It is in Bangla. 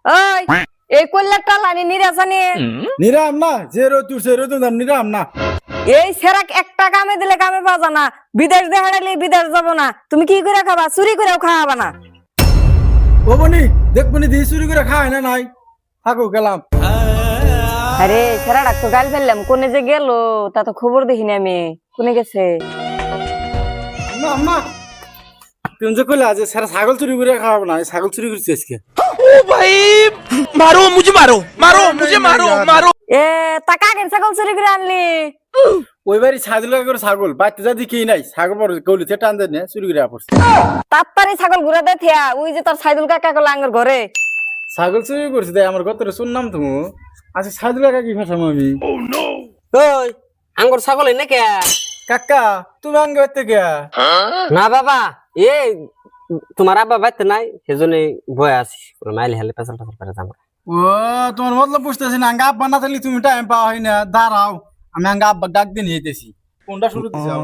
ওই এই কল্যাণটা লানি নিরাসানি নিরাম না যে রো তুই সে রো তো নিরাম না এই সেরাক একটা কামে দিলে কামে পাওয়া যায় না। বিদেশ দেখাড়ালে বিদেশ যাব না। তুমি কি করে খাবা? চুরি করেও খাওয়াবা না। ও বনি দেখবনি দিয়ে চুরি করে খায় না নাই থাকো গেলাম। আরে সেরা ডাক্তার গাল ফেললাম, কোনে যে গেল তা তো খবর দেখিনি আমি। কোনে গেছে? না না তুমি যে কইলা যে সারা ছাগল চুরি করে খাওয়াবো না, ছাগল চুরি করছিস আজকে। ओ भाई मारो मुझे मारो मारो मुझे मारो मारो এ তা কাকের ছাগল চুরি করে আনলি? ওই বাড়ি ছাগল করে ছাগল বাড়িতে যা দেখি নাই ছাগল পরে গলিতে টান দেয় না চুরি করে পড়ছে। তাড়াতাড়ি ছাগল ঘুরে দে থিয়া, ওই যে তোর সাইদুল কাকা কল আঙ্গর ঘরে। ছাগল চুরি করছে তাই আমার কত শুনলাম তুমি। আচ্ছা ছাগল কাকা কি ভাষাম আমি? ওই আঙ্গুর ছাগল এনে কে? কাকা তুমি আঙ্গে বাড়তে কে? না বাবা, এ তোমার আব্বা বাইতে নাই, সেজন্য বয়ে আছি। মাইলে হেলে পেছাল পেছাল করে যাবো। ও তোমার মতলব বুঝতেছি না, আঙ্গা আব্বা না থাকলে তুমি টাইম পাওয়া হয় না। দাঁড়াও আমি আঙ্গা আব্বা ডাক দিয়ে নিয়ে যেতেছি। কোনটা শুরুতে যাও?